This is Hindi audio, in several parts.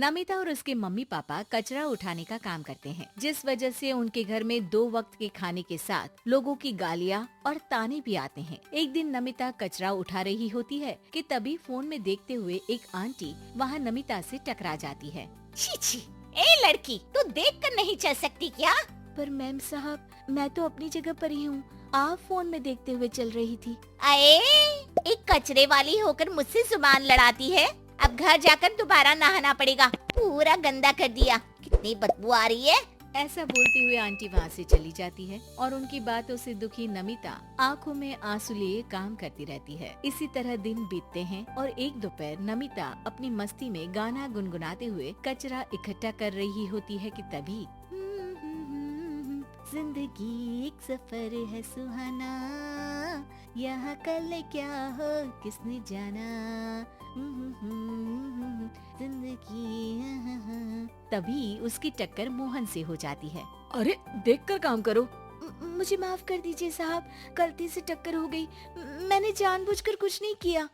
नमिता और उसके मम्मी पापा कचरा उठाने का काम करते हैं, जिस वजह से उनके घर में 2 वक्त के खाने के साथ लोगों की गालियाँ और ताने भी आते हैं। एक दिन नमिता कचरा उठा रही होती है कि तभी फोन में देखते हुए एक आंटी वहाँ नमिता से टकरा जाती है। छी छी, ए लड़की, तू देखकर नहीं चल सकती क्या? पर मैम साहब, मैं तो अपनी जगह पर ही हूँ, आप फोन में देखते हुए चल रही थी। अरे, एक कचरे वाली होकर मुझसे जुबान लड़ाती है। अब घर जाकर दोबारा नहाना पड़ेगा, पूरा गंदा कर दिया। कितनी बदबू आ रही है। ऐसा बोलते हुए आंटी वहाँ से चली जाती है और उनकी बातों से दुखी नमिता आंखों में आंसू लिए काम करती रहती है। इसी तरह दिन बीतते हैं और एक दोपहर नमिता अपनी मस्ती में गाना गुनगुनाते हुए कचरा इकट्ठा कर रही होती है कि तभी जिंदगी एक सफर है सुहाना, यहाँ कल क्या हो किसने जाना, जिंदगी। तभी उसकी टक्कर मोहन से हो जाती है। अरे देखकर काम करो। मुझे माफ कर दीजिए साहब, गलती से टक्कर हो गई, मैंने जानबूझकर कुछ नहीं किया।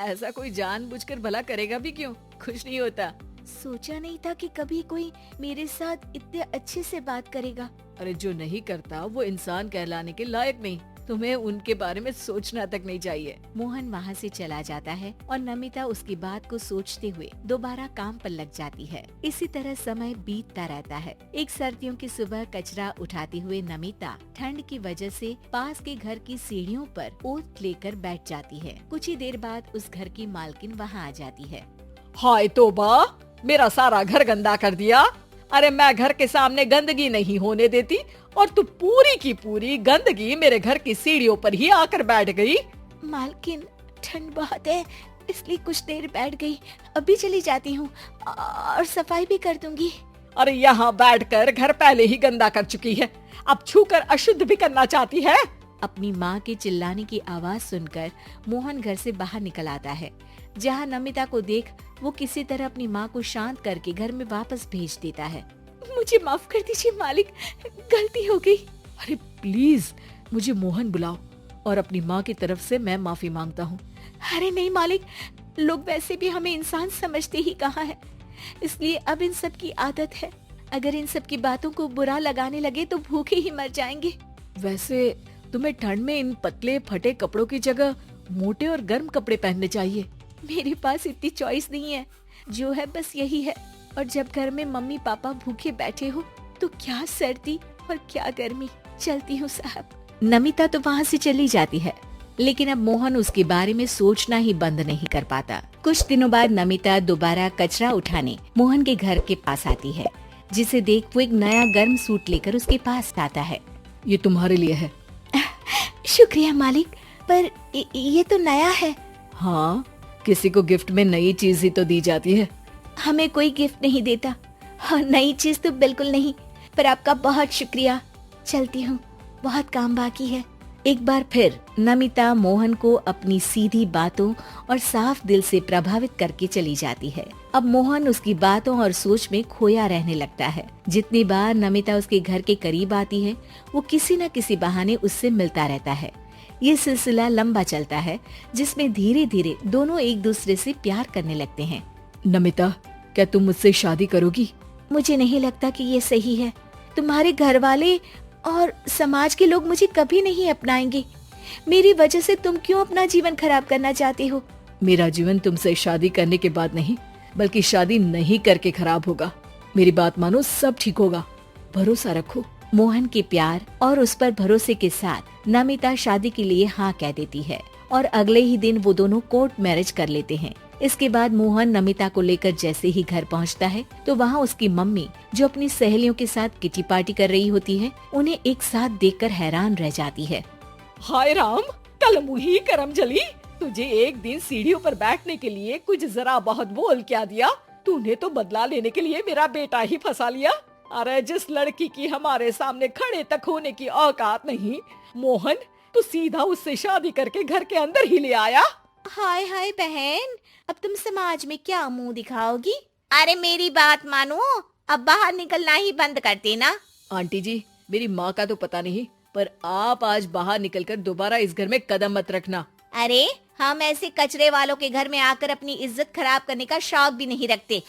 ऐसा कोई जानबूझकर भला करेगा भी क्यों, कुछ नहीं होता। सोचा नहीं था कि कभी कोई मेरे साथ इतने अच्छे से बात करेगा। अरे जो नहीं करता वो इंसान कहलाने के लायक नहीं, तुम्हें उनके बारे में सोचना तक नहीं चाहिए। मोहन वहाँ से चला जाता है और नमिता उसकी बात को सोचते हुए दोबारा काम पर लग जाती है। इसी तरह समय बीतता रहता है। एक सर्दियों की सुबह कचरा उठाते हुए नमिता ठंड की वजह से पास के घर की सीढ़ियों पर ओत लेकर बैठ जाती है। कुछ ही देर बाद उस घर की मालकिन वहाँ आ जाती है। हाय तौबा, मेरा सारा घर गंदा कर दिया। अरे मैं घर के सामने गंदगी नहीं होने देती और तू पूरी की पूरी गंदगी मेरे घर की सीढ़ियों पर ही आकर बैठ गई। मालकिन, ठंड बहुत है इसलिए कुछ देर बैठ गई, अभी चली जाती हूँ और सफाई भी कर दूंगी। अरे यहाँ बैठकर घर पहले ही गंदा कर चुकी है, अब छूकर अशुद्ध भी करना चाहती है। अपनी माँ के चिल्लाने की आवाज सुनकर मोहन घर से बाहर निकल आता है, जहाँ नमिता को देख वो किसी तरह अपनी माँ को शांत करके घर में वापस भेज देता है। मुझे माफ कर दीजिए मालिक, गलती हो गई। अरे प्लीज मुझे मोहन बुलाओ और अपनी माँ की तरफ से मैं माफी मांगता हूँ। अरे नहीं मालिक, लोग वैसे भी हमें इंसान समझते ही कहाँ है, इसलिए अब इन सब की आदत है। अगर इन सब की बातों को बुरा लगाने लगे तो भूखे ही मर जाएंगे। वैसे तुम्हें ठंड में इन पतले फटे कपड़ों की जगह मोटे और गर्म कपड़े पहनने चाहिए। मेरे पास इतनी चॉइस नहीं है, जो है बस यही है। और जब घर में मम्मी पापा भूखे बैठे हो तो क्या सर्दी और क्या गर्मी। चलती हूँ साहब। नमिता तो वहाँ से चली जाती है, लेकिन अब मोहन उसके बारे में सोचना ही बंद नहीं कर पाता। कुछ दिनों बाद नमिता दोबारा कचरा उठाने मोहन के घर के पास आती है, जिसे देख वो एक नया गर्म सूट लेकर उसके पास आता है। ये तुम्हारे लिए है। शुक्रिया मालिक, पर ये तो नया है। हाँ, किसी को गिफ्ट में नई चीज ही तो दी जाती है। हमें कोई गिफ्ट नहीं देता। हाँ, नई चीज तो बिल्कुल नहीं, पर आपका बहुत शुक्रिया। चलती हूँ, बहुत काम बाकी है। एक बार फिर नमिता मोहन को अपनी सीधी बातों और साफ दिल से प्रभावित करके चली जाती है। अब मोहन उसकी बातों और सोच में खोया रहने लगता है। जितनी बार नमिता उसके घर के करीब आती है, वो किसी न किसी बहाने उससे मिलता रहता है। ये सिलसिला लंबा चलता है, जिसमें धीरे धीरे दोनों एक दूसरे से प्यार करने लगते हैं। नमिता, क्या तुम मुझसे शादी करोगी? मुझे नहीं लगता कि ये सही है। तुम्हारे घर वाले और समाज के लोग मुझे कभी नहीं अपनाएंगे। मेरी वजह से तुम क्यों अपना जीवन खराब करना चाहते हो? मेरा जीवन तुमसे शादी करने के बाद नहीं, बल्कि शादी नहीं करके खराब होगा। मेरी बात मानो, सब ठीक होगा, भरोसा रखो। मोहन के प्यार और उस पर भरोसे के साथ नमिता शादी के लिए हाँ कह देती है और अगले ही दिन वो दोनों कोर्ट मैरिज कर लेते हैं। इसके बाद मोहन नमिता को लेकर जैसे ही घर पहुंचता है तो वहाँ उसकी मम्मी, जो अपनी सहेलियों के साथ किटी पार्टी कर रही होती है, उन्हें एक साथ देखकर हैरान रह जाती है। हाय राम, कल मुही करम जली, तुझे एक दिन सीढ़ियों पर बैठने के लिए कुछ जरा बहुत बोल क्या दिया। तूने तो बदला लेने के लिए मेरा बेटा ही फंसा लिया। अरे जिस लड़की की हमारे सामने खड़े तक होने की औकात नहीं, मोहन तू सीधा उससे शादी करके घर के अंदर ही ले आया। हाय हाय बहन, अब तुम समाज में क्या मुंह दिखाओगी? अरे मेरी बात मानो, अब बाहर निकलना ही बंद कर देना। आंटी जी, मेरी माँ का तो पता नहीं, पर आप आज बाहर निकलकर दोबारा इस घर में कदम मत रखना। अरे हम ऐसे कचरे वालों के घर में आकर अपनी इज्जत खराब करने का शौक भी नहीं रखते।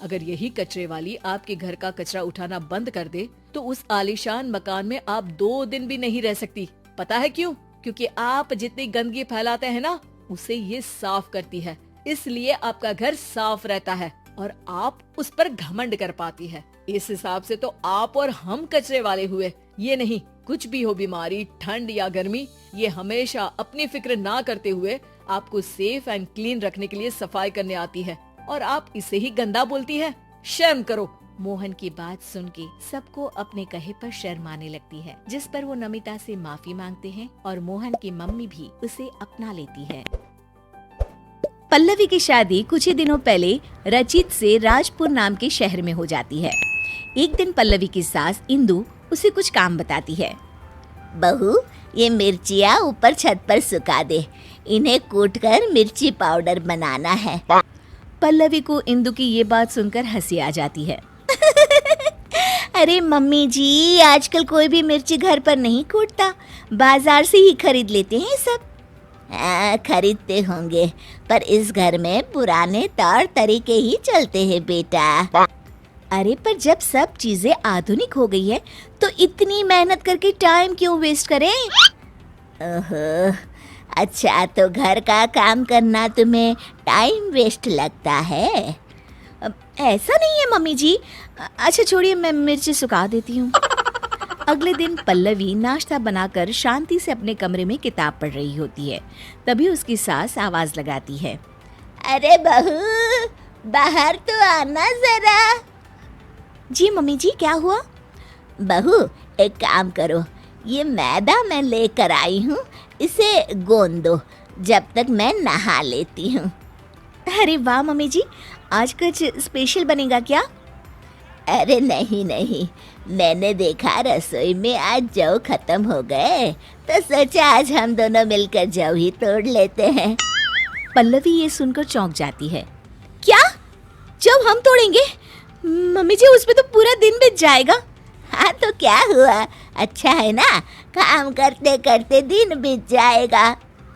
अगर यही कचरे वाली आपके घर का कचरा उठाना बंद कर दे तो उस आलीशान मकान में आप 2 दिन भी नहीं रह सकती। पता है क्यों? क्योंकि आप जितनी गंदगी फैलाते हैं ना, उसे ये साफ करती है, इसलिए आपका घर साफ रहता है और आप उस पर घमंड कर पाती है। इस हिसाब से तो आप और हम कचरे वाले हुए। ये नहीं, कुछ भी हो, बीमारी, ठंड या गर्मी, ये हमेशा अपनी फिक्र ना करते हुए आपको सेफ एंड क्लीन रखने के लिए सफाई करने आती है और आप इसे ही गंदा बोलती है। शर्म करो। मोहन की बात सुन के सबको अपने कहे पर शर्म आने लगती है, जिस पर वो नमिता से माफी मांगते हैं और मोहन की मम्मी भी उसे अपना लेती है। पल्लवी की शादी कुछ ही दिनों पहले रचित से राजपुर नाम के शहर में हो जाती है। एक दिन पल्लवी की सास इंदु उसे कुछ काम बताती है। बहू, ये मिर्चियाँ ऊपर छत पर सुखा दे, इन्हें कूटकर मिर्ची पाउडर बनाना है। पल्लवी को इंदु की ये बात सुनकर हंसी आ जाती है। अरे मम्मी जी, आजकल कोई भी मिर्ची घर पर नहीं कूटता, बाजार से ही खरीद लेते हैं सब। खरीदते होंगे, पर इस घर में पुराने तौर तरीके ही चलते हैं बेटा। अरे पर जब सब चीजें आधुनिक हो गई है तो इतनी मेहनत करके टाइम क्यों वेस्ट करें? ओहो, अच्छा तो घर का काम करना तुम्हें टाइम वेस्ट लगता है? ऐसा नहीं है मम्मी जी। अच्छा छोड़िए, मैं मिर्ची सुखा देती हूँ। अगले दिन पल्लवी नाश्ता बनाकर शांति से अपने कमरे में किताब पढ़ रही होती है। तभी उसकी सास आवाज लगाती है। अरे बहू, बाहर तो आना जरा। जी मम्मी जी, क्या हुआ? बहू, एक काम करो, ये मैदा मैं लेकर आई हूँ, इसे गोंद दो जब तक मैं नहा लेती हूँ। अरे वाह मम्मी जी, आज कुछ स्पेशल बनेगा क्या? अरे नहीं नहीं, मैंने देखा रसोई में आज जौ खत्म हो गए तो सोचा आज हम दोनों मिलकर जौ ही तोड़ लेते हैं। पल्लवी ये सुनकर चौंक जाती है। क्या? जौ हम तोड़ेंगे? मम्मी जी, उसमें तो पूरा दिन बीत जाएगा। हाँ तो क्या हुआ, अच्छा है ना, काम करते करते दिन बीत जाएगा।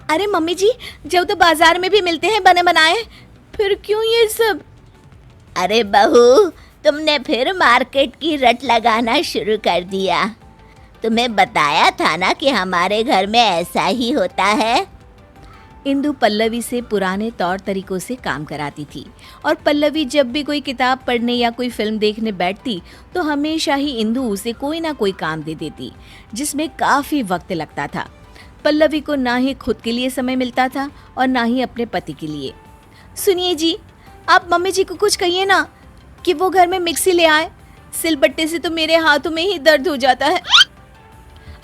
अरे मम्मी जी, जौ तो बाजार में भी मिलते हैं बने बनाए, फिर क्यों ये सब? अरे बहू, तुमने फिर मार्केट की रट लगाना शुरू कर दिया। तुम्हें बताया था ना कि हमारे घर में ऐसा ही होता है। इंदु पल्लवी से पुराने तौर तरीकों से काम कराती थी और पल्लवी जब भी कोई किताब पढ़ने या कोई फिल्म देखने बैठती तो हमेशा ही इंदु उसे कोई ना कोई काम दे देती, जिसमें काफ़ी वक्त लगता था। पल्लवी को ना ही खुद के लिए समय मिलता था और ना ही अपने पति के लिए। सुनिए जी, आप मम्मी जी को कुछ कहिए ना कि वो घर में मिक्सी ले आए, सिलबट्टे से तो मेरे हाथों में ही दर्द हो जाता है।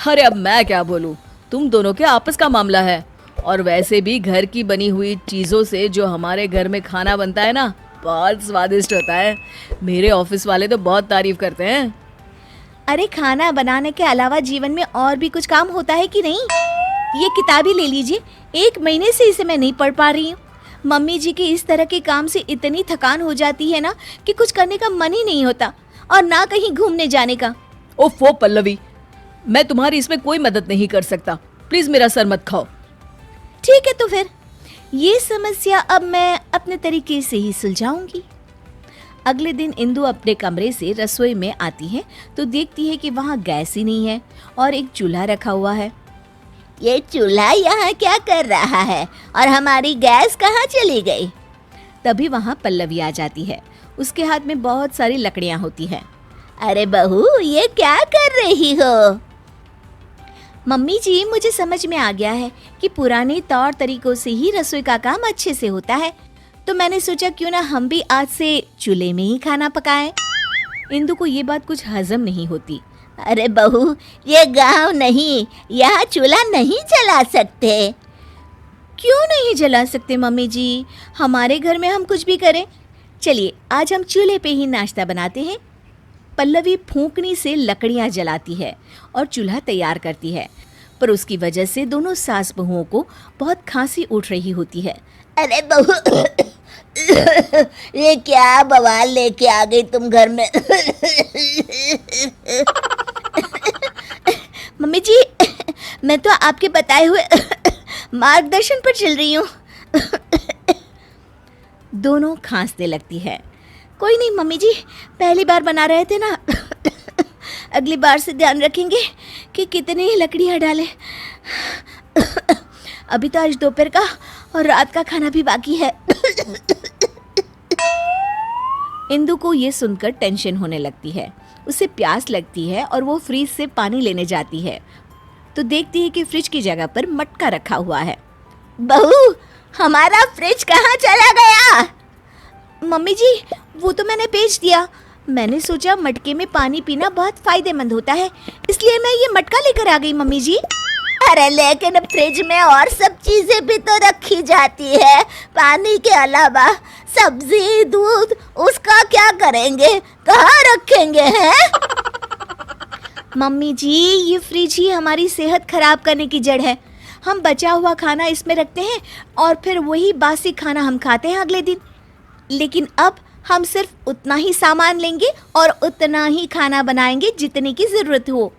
अरे अब मैं क्या बोलूं, तुम दोनों के आपस का मामला है। और वैसे भी घर की बनी हुई चीज़ों से जो हमारे घर में खाना बनता है ना, बहुत स्वादिष्ट होता है। मेरे ऑफिस वाले तो बहुत तारीफ करते हैं। अरे खाना बनाने के अलावा जीवन में और भी कुछ काम होता है कि नहीं? ये किताब ही ले लीजिए, 1 महीने से इसे मैं नहीं पढ़ पा रही हूँ। मम्मी जी के इस तरह के काम से इतनी थकान हो जाती है ना कि कुछ करने का मन ही नहीं होता और ना कहीं घूमने जाने का। ओफो पल्लवी, मैं तुम्हारी इसमें कोई मदद नहीं कर सकता, प्लीज मेरा सर मत खाओ। ठीक है, तो फिर ये समस्या अब मैं अपने तरीके से ही सुलझाऊंगी। अगले दिन इंदु अपने कमरे से रसोई में आती है तो देखती है कि वहाँ गैस ही नहीं है और एक चूल्हा रखा हुआ है। ये चूल्हा यहाँ क्या कर रहा है और हमारी गैस कहाँ चली गई? तभी वहाँ पल्लवी आ जाती है। उसके हाथ में बहुत सारी लकड़ियाँ होती हैं। अरे बहू, ये क्या कर रही हो? मम्मी जी, मुझे समझ में आ गया है कि पुराने तौर तरीकों से ही रसोई का काम अच्छे से होता है, तो मैंने सोचा क्यों ना हम भी आज से चूल्हे में ही खाना पकाएं। इंदु को ये बात कुछ हजम नहीं होती। अरे बहू, ये गांव नहीं, यहाँ चूल्हा नहीं जला सकते। क्यों नहीं जला सकते मम्मी जी? हमारे घर में हम कुछ भी करें। चलिए आज हम चूल्हे पे ही नाश्ता बनाते हैं। पल्लवी फूंकनी से लकड़ियां जलाती है और चूल्हा तैयार करती है, पर उसकी वजह से दोनों सास बहुओं को बहुत खांसी उठ रही होती है। अरे बहू, ये क्या बवाल लेके आ गई तुम घर में? मम्मी जी, मैं तो आपके बताए हुए मार्गदर्शन पर चल रही हूँ। दोनों खांसने लगती है। कोई नहीं मम्मी जी, पहली बार बना रहे थे ना। अगली बार से ध्यान रखेंगे कि कितनी लकड़ियाँ डालें। अभी तो आज दोपहर का और रात का खाना भी बाकी है। इंदु को ये सुनकर टेंशन होने लगती है। उसे प्यास लगती है और वो फ्रिज से पानी लेने जाती है तो देखती है कि फ्रिज की जगह पर मटका रखा हुआ है। बहू, हमारा फ्रिज कहाँ चला गया? मम्मी जी, वो तो मैंने बेच दिया। मैंने सोचा मटके में पानी पीना बहुत फायदेमंद होता है, इसलिए मैं ये मटका लेकर आ गई मम्मी जी। अरे लेकिन फ्रिज में और सब चीजें भी तो रखी जाती है पानी के अलावा। सब्जी, दूध, उसका क्या करेंगे? कहाँ रखेंगे हैं? मम्मी जी, ये फ्रिज ही हमारी सेहत खराब करने की जड़ है। हम बचा हुआ खाना इसमें रखते हैं और फिर वही बासी खाना हम खाते हैं अगले दिन। लेकिन अब हम सिर्फ उतना ही सामान लेंगे और उतना ही खाना बनाएंगे जितने की जरूरत हो।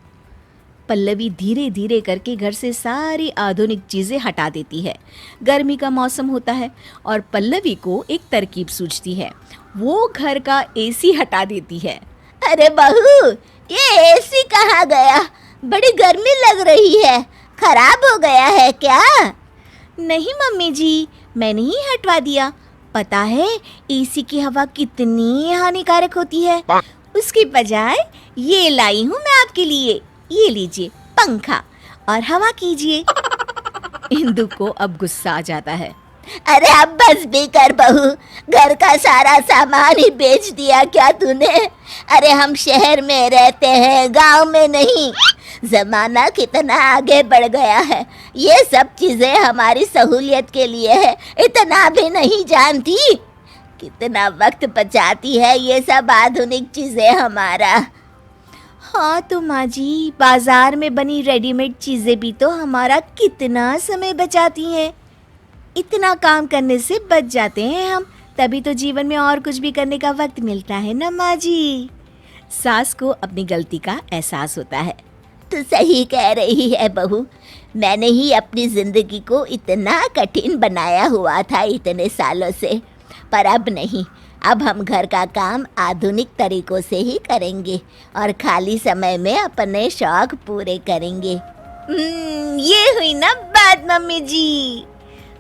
पल्लवी धीरे धीरे करके घर से सारी आधुनिक चीजें हटा देती है। गर्मी का मौसम होता है और पल्लवी को एक तरकीब सूझती है। वो घर का एसी हटा देती है। अरे बहू, ये एसी कहाँ गया? बड़ी गर्मी लग रही है, खराब हो गया है क्या? नहीं मम्मी जी, मैंने ही हटवा दिया। पता है एसी की हवा कितनी हानिकारक होती है। उसकी बजाय ये लाई हूँ मैं आपके लिए। ये लीजिए पंखा और हवा कीजिए। इंदु को अब गुस्सा आ जाता है। अरे अब बस भी कर बहू, घर का सारा सामान ही बेच दिया क्या तूने? अरे हम शहर में रहते हैं, गांव में नहीं। जमाना कितना आगे बढ़ गया है, ये सब चीजें हमारी सहूलियत के लिए है, इतना भी नहीं जानती? कितना वक्त बचाती है ये सब आधुनिक चीजें हमारा। हाँ तो माँ जी, बाजार में बनी रेडीमेड चीजें भी तो हमारा कितना समय बचाती हैं। इतना काम करने से बच जाते हैं हम, तभी तो जीवन में और कुछ भी करने का वक्त मिलता है ना माँ जी। सास को अपनी गलती का एहसास होता है। तू सही कह रही है बहू, मैंने ही अपनी जिंदगी को इतना कठिन बनाया हुआ था इतने सालों से। पर अब नहीं, अब हम घर का काम आधुनिक तरीकों से ही करेंगे और खाली समय में अपने शौक पूरे करेंगे। ये हुई ना बात मम्मी जी।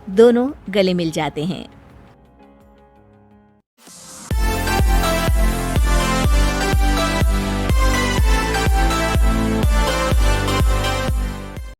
दोनों गले मिल जाते हैं।